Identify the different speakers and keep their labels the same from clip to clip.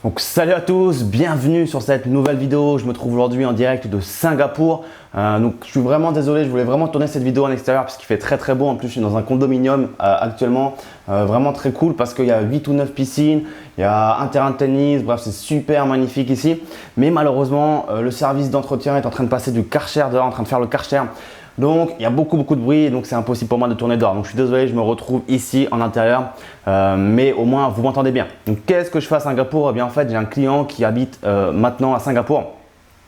Speaker 1: Donc salut à tous, bienvenue sur cette nouvelle vidéo. Je me trouve aujourd'hui en direct de Singapour. Donc je suis vraiment désolé, je voulais vraiment tourner cette vidéo en extérieur parce qu'il fait très beau. En plus je suis dans un condominium actuellement, vraiment très cool parce qu'il y a 8 ou 9 piscines, il y a un terrain de tennis, bref c'est super magnifique ici. Mais malheureusement le service d'entretien est en train de passer du Karcher dehors, en train de faire le Karcher. Donc il y a beaucoup de bruit et donc c'est impossible pour moi de tourner dehors. Donc je suis désolé, je me retrouve ici en intérieur, mais au moins vous m'entendez bien. Donc qu'est-ce que je fais à Singapour? Eh bien en fait j'ai un client qui habite maintenant à Singapour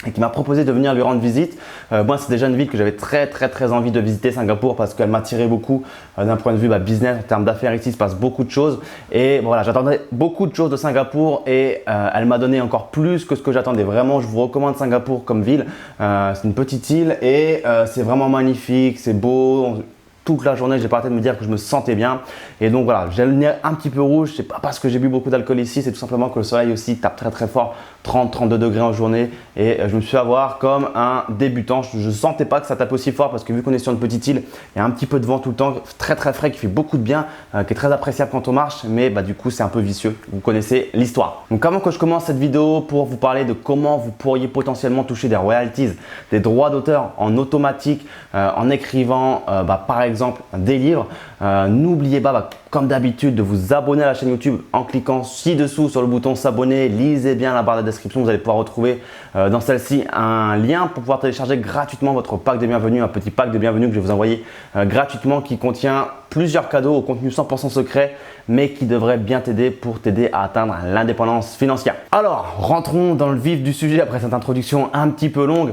Speaker 1: et qui m'a proposé de venir lui rendre visite. Moi c'est déjà une ville que j'avais très envie de visiter, Singapour, parce qu'elle m'attirait beaucoup d'un point de vue business. En termes d'affaires ici il se passe beaucoup de choses et voilà, j'attendais beaucoup de choses de Singapour et elle m'a donné encore plus que ce que j'attendais. Vraiment je vous recommande Singapour comme ville. C'est une petite île et c'est vraiment magnifique, c'est beau. Toute la journée, j'ai pas arrêté de me dire que je me sentais bien. Et donc voilà, j'ai le nez un petit peu rouge. C'est pas parce que j'ai bu beaucoup d'alcool ici, c'est tout simplement que le soleil aussi tape très fort, 30-32 degrés en journée. Et je me suis fait avoir comme un débutant. Je sentais pas que ça tape aussi fort parce que vu qu'on est sur une petite île, il y a un petit peu de vent tout le temps, très frais, qui fait beaucoup de bien, qui est très appréciable quand on marche. Mais du coup, c'est un peu vicieux. Vous connaissez l'histoire. Donc avant que je commence cette vidéo pour vous parler de comment vous pourriez potentiellement toucher des royalties, des droits d'auteur en automatique, en écrivant par exemple des livres, n'oubliez pas comme d'habitude de vous abonner à la chaîne YouTube en cliquant ci-dessous sur le bouton s'abonner. Lisez bien la barre de description, vous allez pouvoir retrouver dans celle-ci un lien pour pouvoir télécharger gratuitement votre pack de bienvenue, un petit pack de bienvenue que je vais vous envoyer gratuitement, qui contient plusieurs cadeaux au contenu 100% secret mais qui devrait bien t'aider pour t'aider à atteindre l'indépendance financière. Alors rentrons dans le vif du sujet après cette introduction un petit peu longue.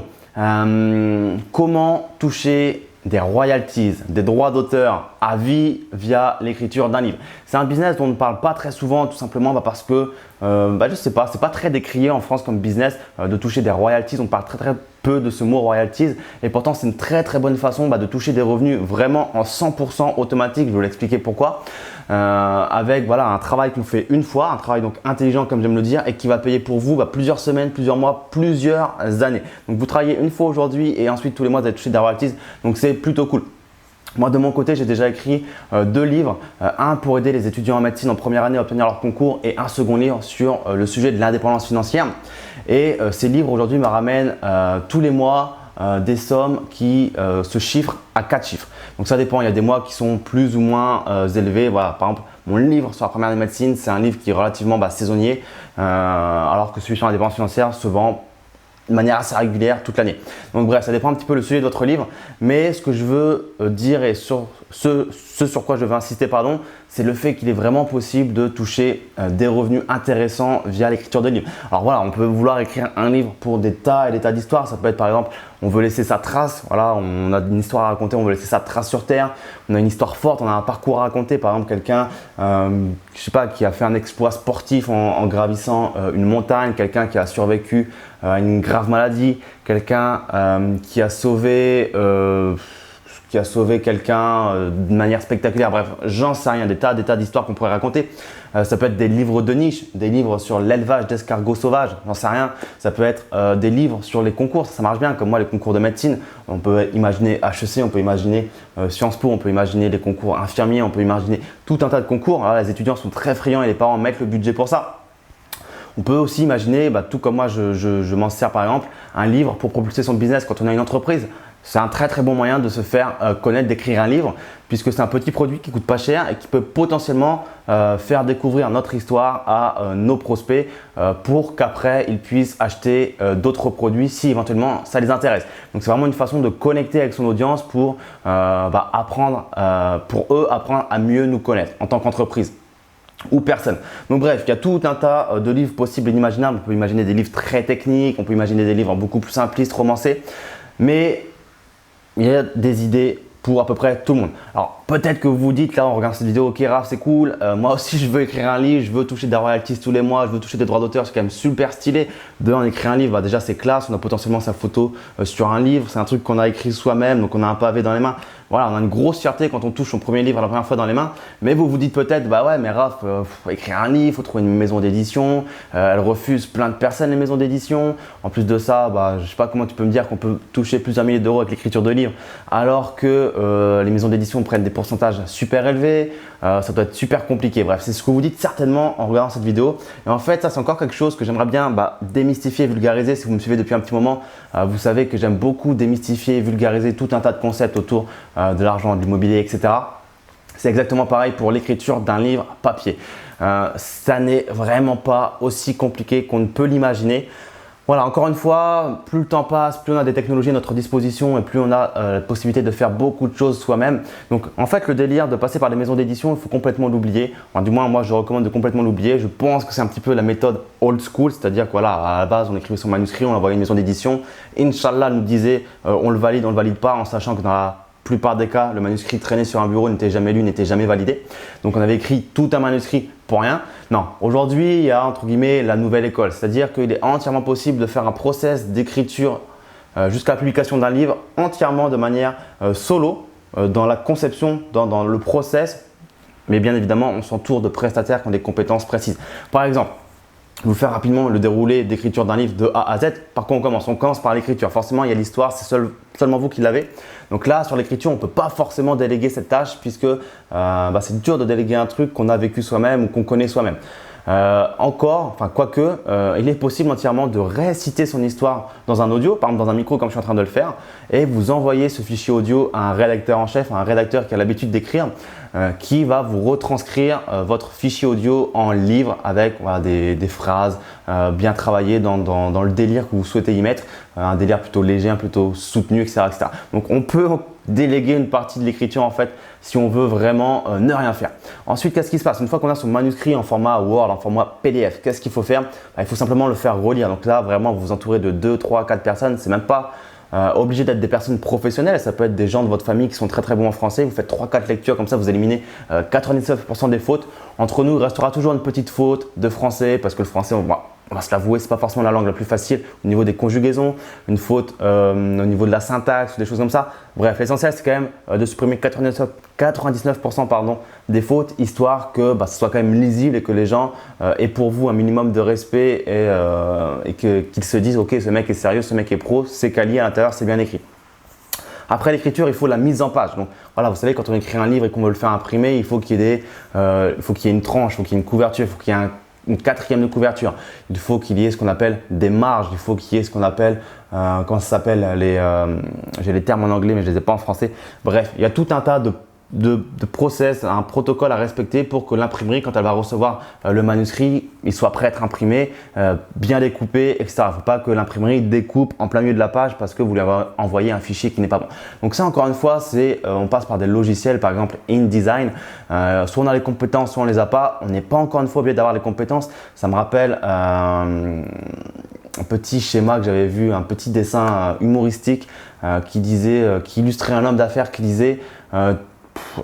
Speaker 1: Comment toucher des royalties, des droits d'auteur à vie via l'écriture d'un livre. C'est un business dont on ne parle pas très souvent, tout simplement parce que je sais pas, c'est pas très décrié en France comme business de toucher des royalties. On parle très peu de ce mot royalties et pourtant c'est une très bonne façon de toucher des revenus vraiment en 100% automatique. Je vais vous l'expliquer pourquoi. Avec un travail qu'on fait une fois, un travail donc intelligent comme j'aime le dire, et qui va payer pour vous plusieurs semaines, plusieurs mois, plusieurs années. Donc vous travaillez une fois aujourd'hui et ensuite tous les mois vous allez toucher des royalties, donc c'est plutôt cool. Moi de mon côté j'ai déjà écrit 2 livres, un pour aider les étudiants en médecine en première année à obtenir leur concours et un second livre sur le sujet de l'indépendance financière. Et ces livres aujourd'hui me ramènent tous les mois des sommes qui se chiffrent à 4 chiffres. Donc ça dépend, il y a des mois qui sont plus ou moins élevés. Voilà, par exemple, mon livre sur la première année de médecine, c'est un livre qui est relativement saisonnier, alors que celui sur l'indépendance financière se vend de manière assez régulière toute l'année. Donc bref, ça dépend un petit peu le sujet de votre livre, mais ce que je veux dire et ce sur quoi je veux insister, c'est le fait qu'il est vraiment possible de toucher des revenus intéressants via l'écriture de livres. Alors voilà, on peut vouloir écrire un livre pour des tas et des tas d'histoires. Ça peut être par exemple, on veut laisser sa trace, voilà, on a une histoire à raconter, on veut laisser sa trace sur terre, on a une histoire forte, on a un parcours à raconter, par exemple quelqu'un je sais pas, qui a fait un exploit sportif en gravissant une montagne, quelqu'un qui a survécu à une grave maladie, quelqu'un qui a sauvé quelqu'un de manière spectaculaire. Bref, j'en sais rien, des tas d'histoires qu'on pourrait raconter. Ça peut être des livres de niche, des livres sur l'élevage d'escargots sauvages, j'en sais rien. Ça peut être des livres sur les concours, ça marche bien, comme moi les concours de médecine. On peut imaginer HEC, on peut imaginer Sciences Po, on peut imaginer les concours infirmiers, on peut imaginer tout un tas de concours. Alors, les étudiants sont très friands et les parents mettent le budget pour ça. On peut aussi imaginer, tout comme moi je m'en sers par exemple, un livre pour propulser son business quand on a une entreprise. C'est un très bon moyen de se faire connaître, d'écrire un livre, puisque c'est un petit produit qui coûte pas cher et qui peut potentiellement faire découvrir notre histoire à nos prospects pour qu'après ils puissent acheter d'autres produits si éventuellement ça les intéresse. Donc c'est vraiment une façon de connecter avec son audience pour apprendre à mieux nous connaître en tant qu'entreprise ou personne. Donc bref, il y a tout un tas de livres possibles et inimaginables. On peut imaginer des livres très techniques, on peut imaginer des livres beaucoup plus simplistes, romancés, mais il y a des idées pour à peu près tout le monde. Alors peut-être que vous vous dites là, on regarde cette vidéo, ok Raph c'est cool, moi aussi je veux écrire un livre, je veux toucher des royalties tous les mois, je veux toucher des droits d'auteur, c'est quand même super stylé. On écrit un livre, déjà c'est classe, on a potentiellement sa photo sur un livre, c'est un truc qu'on a écrit soi-même, donc on a un pavé dans les mains. Voilà, on a une grosse fierté quand on touche son premier livre la première fois dans les mains, mais vous vous dites peut-être, ouais mais Raph, faut écrire un livre, faut trouver une maison d'édition, elle refuse plein de personnes les maisons d'édition. En plus de ça, je sais pas comment tu peux me dire qu'on peut toucher plusieurs milliers d'euros avec l'écriture de livres, alors que les maisons d'édition prennent des pourcentages super élevés, ça doit être super compliqué. Bref, c'est ce que vous dites certainement en regardant cette vidéo. Et en fait, ça c'est encore quelque chose que j'aimerais bien démystifier et vulgariser. Si vous me suivez depuis un petit moment, vous savez que j'aime beaucoup démystifier et vulgariser tout un tas de concepts autour de l'argent, de l'immobilier, etc. C'est exactement pareil pour l'écriture d'un livre papier. Ça n'est vraiment pas aussi compliqué qu'on ne peut l'imaginer. Voilà, encore une fois, plus le temps passe, plus on a des technologies à notre disposition et plus on a la possibilité de faire beaucoup de choses soi-même. Donc en fait, le délire de passer par les maisons d'édition, il faut complètement l'oublier. Enfin, du moins, moi je recommande de complètement l'oublier. Je pense que c'est un petit peu la méthode old school, c'est-à-dire que voilà, à la base, on écrivait son manuscrit, on l'envoyait à une maison d'édition. Inch'Allah nous disait on le valide pas, en sachant que dans la plupart des cas, le manuscrit traîné sur un bureau, n'était jamais lu, n'était jamais validé. Donc on avait écrit tout un manuscrit pour rien. Non, aujourd'hui, il y a entre guillemets la nouvelle école, c'est-à-dire qu'il est entièrement possible de faire un process d'écriture jusqu'à la publication d'un livre entièrement de manière solo, dans la conception, dans le process, mais bien évidemment, on s'entoure de prestataires qui ont des compétences précises. Par exemple, je vais vous faire rapidement le déroulé d'écriture d'un livre de A à Z. Par quoi on commence? On commence par l'écriture. Forcément, il y a l'histoire, c'est seulement vous qui l'avez. Donc là, sur l'écriture, on ne peut pas forcément déléguer cette tâche puisque c'est dur de déléguer un truc qu'on a vécu soi-même ou qu'on connaît soi-même. Quoique, il est possible entièrement de réciter son histoire dans un audio, par exemple dans un micro comme je suis en train de le faire, et vous envoyer ce fichier audio à un rédacteur en chef, à un rédacteur qui a l'habitude d'écrire, qui va vous retranscrire votre fichier audio en livre avec des phrases bien travaillées dans le délire que vous souhaitez y mettre, un délire plutôt léger, plutôt soutenu, etc., etc. Donc on peut déléguer une partie de l'écriture en fait si on veut vraiment ne rien faire. Ensuite, qu'est-ce qui se passe? Une fois qu'on a son manuscrit en format Word, en format PDF, qu'est-ce qu'il faut faire? Il faut simplement le faire relire. Donc là, vraiment, vous vous entourez de 2, 3, 4 personnes. C'est même pas obligé d'être des personnes professionnelles. Ça peut être des gens de votre famille qui sont très très bons en français. Vous faites 3-4 lectures, comme ça vous éliminez 99% des fautes. Entre nous, il restera toujours une petite faute de français parce que le français, on va se l'avouer, c'est pas forcément la langue la plus facile au niveau des conjugaisons, une faute au niveau de la syntaxe, des choses comme ça. Bref, l'essentiel c'est quand même de supprimer 99% des fautes, histoire que ce soit quand même lisible et que les gens aient pour vous un minimum de respect et qu'ils se disent ok, ce mec est sérieux, ce mec est pro, c'est quali à l'intérieur, c'est bien écrit. Après l'écriture, il faut la mise en page. Donc voilà, vous savez, quand on écrit un livre et qu'on veut le faire imprimer, il faut qu'il y ait une tranche, il faut qu'il y ait une couverture, il faut qu'il y ait une quatrième de couverture. Il faut qu'il y ait ce qu'on appelle des marges, il faut qu'il y ait ce qu'on appelle, comment ça s'appelle, j'ai les termes en anglais mais je ne les ai pas en français. Bref, il y a tout un tas de process, un protocole à respecter pour que l'imprimerie, quand elle va recevoir le manuscrit, il soit prêt à être imprimé, bien découpé, etc. Il ne faut pas que l'imprimerie découpe en plein milieu de la page parce que vous lui avez envoyé un fichier qui n'est pas bon. Donc ça, encore une fois, on passe par des logiciels, par exemple InDesign. Soit on a les compétences, soit on ne les a pas. On n'est pas encore une fois obligé d'avoir les compétences. Ça me rappelle un petit schéma que j'avais vu, un petit dessin humoristique qui illustrait un homme d'affaires qui disait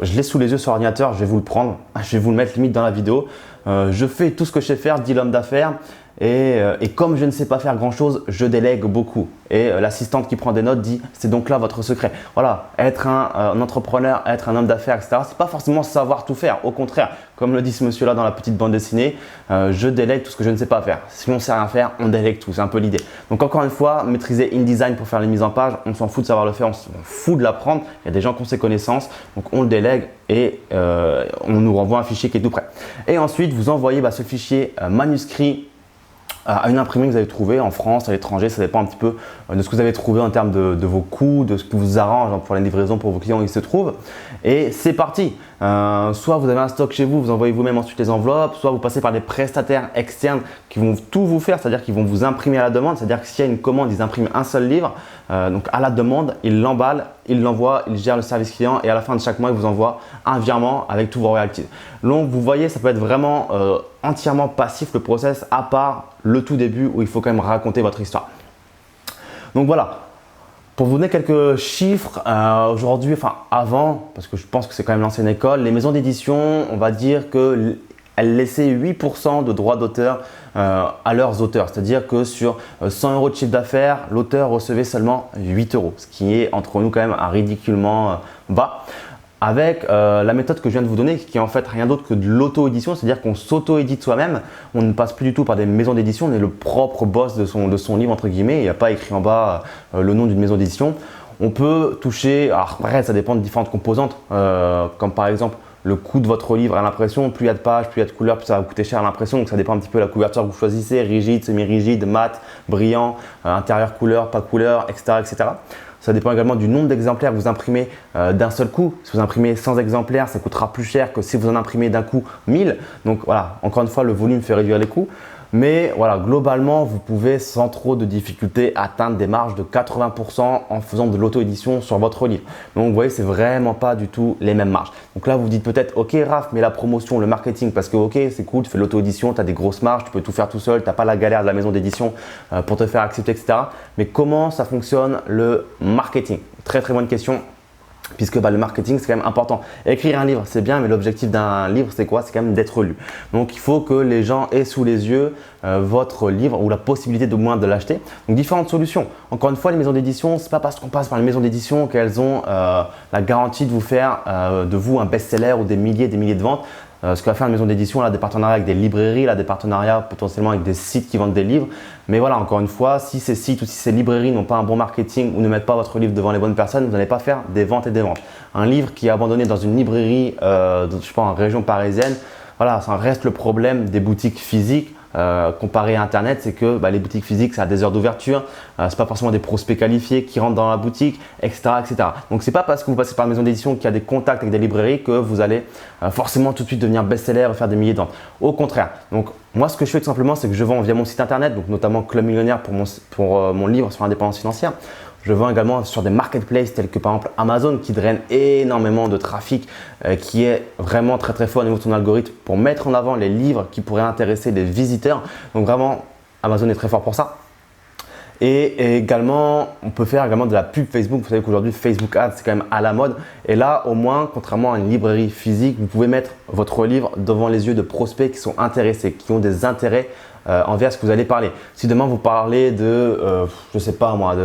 Speaker 1: je l'ai sous les yeux sur l'ordinateur, je vais vous le prendre, je vais vous le mettre limite dans la vidéo. Je fais tout ce que je sais faire, dit l'homme d'affaires, et comme je ne sais pas faire grand chose, je délègue beaucoup. Et l'assistante qui prend des notes dit c'est donc là votre secret. Voilà, être un entrepreneur, être un homme d'affaires, etc. C'est pas forcément savoir tout faire. Au contraire, comme le dit ce monsieur-là dans la petite bande dessinée, je délègue tout ce que je ne sais pas faire. Si on ne sait rien faire, on délègue tout. C'est un peu l'idée. Donc encore une fois, maîtriser InDesign pour faire les mises en page, on s'en fout de savoir le faire, on s'en fout de l'apprendre. Il y a des gens qui ont ces connaissances, donc on le délègue et on nous renvoie un fichier qui est tout prêt. Et ensuite, vous envoyez ce fichier manuscrit à une imprimerie que vous avez trouvée en France, à l'étranger, ça dépend un petit peu de ce que vous avez trouvé en termes de vos coûts, de ce qui vous arrange pour la livraison pour vos clients où ils se trouvent. Et c'est parti. Soit vous avez un stock chez vous, vous envoyez vous-même ensuite les enveloppes, soit vous passez par des prestataires externes qui vont tout vous faire, c'est-à-dire qu'ils vont vous imprimer à la demande, c'est-à-dire que s'il y a une commande, ils impriment un seul livre, donc à la demande, ils l'emballent, ils l'envoient, ils gèrent le service client et à la fin de chaque mois, ils vous envoient un virement avec tous vos royalties. Donc vous voyez, ça peut être vraiment entièrement passif le process, à part le tout début où il faut quand même raconter votre histoire. Donc voilà. Pour vous donner quelques chiffres, aujourd'hui, avant, parce que je pense que c'est quand même l'ancienne école, les maisons d'édition, on va dire qu'elles laissaient 8% de droits d'auteur à leurs auteurs. C'est-à-dire que sur 100 € de chiffre d'affaires, l'auteur recevait seulement 8 €, ce qui est entre nous quand même un ridiculement bas. Avec la méthode que je viens de vous donner, qui est en fait rien d'autre que de l'auto-édition, c'est-à-dire qu'on s'auto-édite soi-même, on ne passe plus du tout par des maisons d'édition, on est le propre boss de son livre entre guillemets, il n'y a pas écrit en bas le nom d'une maison d'édition. On peut toucher, alors après ça dépend de différentes composantes, comme par exemple le coût de votre livre à l'impression. Plus il y a de pages, plus il y a de couleurs, plus ça va coûter cher à l'impression. Donc ça dépend un petit peu de la couverture que vous choisissez, rigide, semi-rigide, mat, brillant, intérieur couleur, pas couleur, etc., etc. Ça dépend également du nombre d'exemplaires que vous imprimez d'un seul coup. Si vous imprimez 100 exemplaires, ça coûtera plus cher que si vous en imprimez d'un coup 1000. Donc voilà, encore une fois, le volume fait réduire les coûts. Mais voilà, globalement, vous pouvez sans trop de difficulté atteindre des marges de 80% en faisant de l'auto-édition sur votre livre. Donc vous voyez, c'est vraiment pas du tout les mêmes marges. Donc là, vous vous dites peut-être, ok Raph, mais la promotion, le marketing, parce que ok, c'est cool, tu fais de l'auto-édition, tu as des grosses marges, tu peux tout faire tout seul, tu n'as pas la galère de la maison d'édition pour te faire accepter, etc. Mais comment ça fonctionne le marketing? Très très bonne question. Puisque le marketing, c'est quand même important. Écrire un livre, c'est bien, mais l'objectif d'un livre, c'est quoi? C'est quand même d'être lu. Donc, il faut que les gens aient sous les yeux votre livre ou la possibilité de moins de l'acheter. Donc, différentes solutions. Encore une fois, les maisons d'édition, c'est pas parce qu'on passe par les maisons d'édition qu'elles ont la garantie de vous faire de vous un best-seller ou des milliers de ventes. Ce que va faire une maison d'édition, elle a des partenariats avec des librairies, elle a des partenariats potentiellement avec des sites qui vendent des livres. Mais voilà, encore une fois, si ces sites ou si ces librairies n'ont pas un bon marketing ou ne mettent pas votre livre devant les bonnes personnes, vous n'allez pas faire des ventes et des ventes. Un livre qui est abandonné dans une librairie, je sais pas, en région parisienne, voilà, ça reste le problème des boutiques physiques. Comparé à Internet, c'est que les boutiques physiques, ça a des heures d'ouverture, c'est pas forcément des prospects qualifiés qui rentrent dans la boutique, etc., etc. Donc c'est pas parce que vous passez par une maison d'édition qui a des contacts avec des librairies que vous allez forcément tout de suite devenir best-seller et faire des milliers de ventes. Au contraire. Donc moi, ce que je fais tout simplement, c'est que je vends via mon site internet, donc notamment Club Millionnaire pour mon livre sur l'indépendance financière. Je vends également sur des marketplaces tels que par exemple Amazon qui draine énormément de trafic, qui est vraiment très très fort au niveau de son algorithme pour mettre en avant les livres qui pourraient intéresser des visiteurs. Donc vraiment, Amazon est très fort pour ça. Et également, on peut faire également de la pub Facebook. Vous savez qu'aujourd'hui, Facebook Ads, c'est quand même à la mode. Et là, au moins, contrairement à une librairie physique, vous pouvez mettre votre livre devant les yeux de prospects qui sont intéressés, qui ont des intérêts envers ce que vous allez parler. Si demain, vous parlez de, je sais pas moi,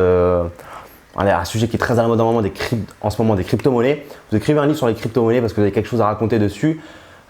Speaker 1: un sujet qui est très à la mode en ce moment, des crypto-monnaies, vous écrivez un livre sur les crypto-monnaies parce que vous avez quelque chose à raconter dessus.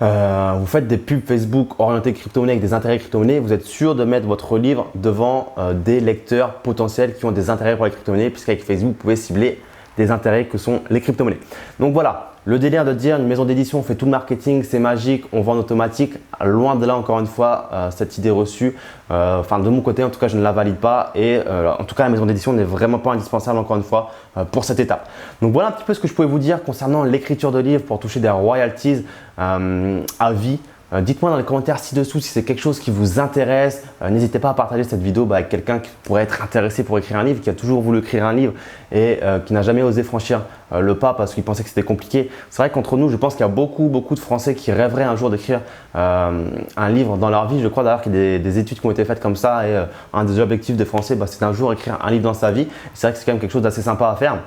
Speaker 1: Vous faites des pubs Facebook orientées crypto-monnaie avec des intérêts crypto-monnaie, vous êtes sûr de mettre votre livre devant des lecteurs potentiels qui ont des intérêts pour les crypto-monnaies, puisqu'avec Facebook, vous pouvez cibler des intérêts que sont les crypto-monnaies. Donc voilà, le délire de dire une maison d'édition fait tout le marketing, c'est magique, on vend en automatique, loin de là encore une fois, cette idée reçue. Enfin de mon côté en tout cas je ne la valide pas et en tout cas la maison d'édition n'est vraiment pas indispensable encore une fois pour cette étape. Donc voilà un petit peu ce que je pouvais vous dire concernant l'écriture de livres pour toucher des royalties à vie. Dites-moi dans les commentaires ci-dessous si c'est quelque chose qui vous intéresse. N'hésitez pas à partager cette vidéo avec quelqu'un qui pourrait être intéressé pour écrire un livre, qui a toujours voulu écrire un livre et qui n'a jamais osé franchir le pas parce qu'il pensait que c'était compliqué. C'est vrai qu'entre nous, je pense qu'il y a beaucoup de Français qui rêveraient un jour d'écrire un livre dans leur vie. Je crois d'ailleurs qu'il y a des études qui ont été faites comme ça et un des objectifs des Français, c'est d'un jour écrire un livre dans sa vie. C'est vrai que c'est quand même quelque chose d'assez sympa à faire.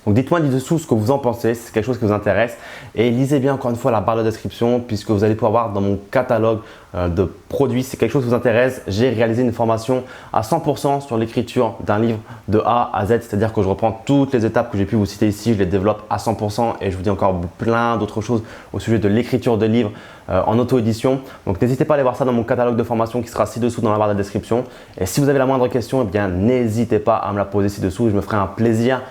Speaker 1: Donc dites-moi ci-dessous ce que vous en pensez, si c'est quelque chose qui vous intéresse et lisez bien encore une fois la barre de description puisque vous allez pouvoir voir dans mon catalogue de produits, si c'est quelque chose qui vous intéresse, j'ai réalisé une formation à 100% sur l'écriture d'un livre de A à Z, c'est-à-dire que je reprends toutes les étapes que j'ai pu vous citer ici, je les développe à 100% et je vous dis encore plein d'autres choses au sujet de l'écriture de livres en auto-édition. Donc n'hésitez pas à aller voir ça dans mon catalogue de formation qui sera ci-dessous dans la barre de description et si vous avez la moindre question, eh bien n'hésitez pas à me la poser ci-dessous et je me ferai un plaisir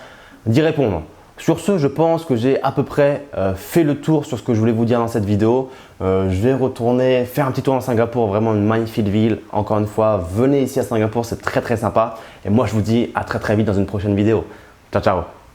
Speaker 1: d'y répondre. Sur ce, je pense que j'ai à peu près fait le tour sur ce que je voulais vous dire dans cette vidéo. Je vais retourner faire un petit tour dans Singapour, vraiment une magnifique ville. Encore une fois, venez ici à Singapour, c'est très très sympa. Et moi, je vous dis à très très vite dans une prochaine vidéo. Ciao, ciao!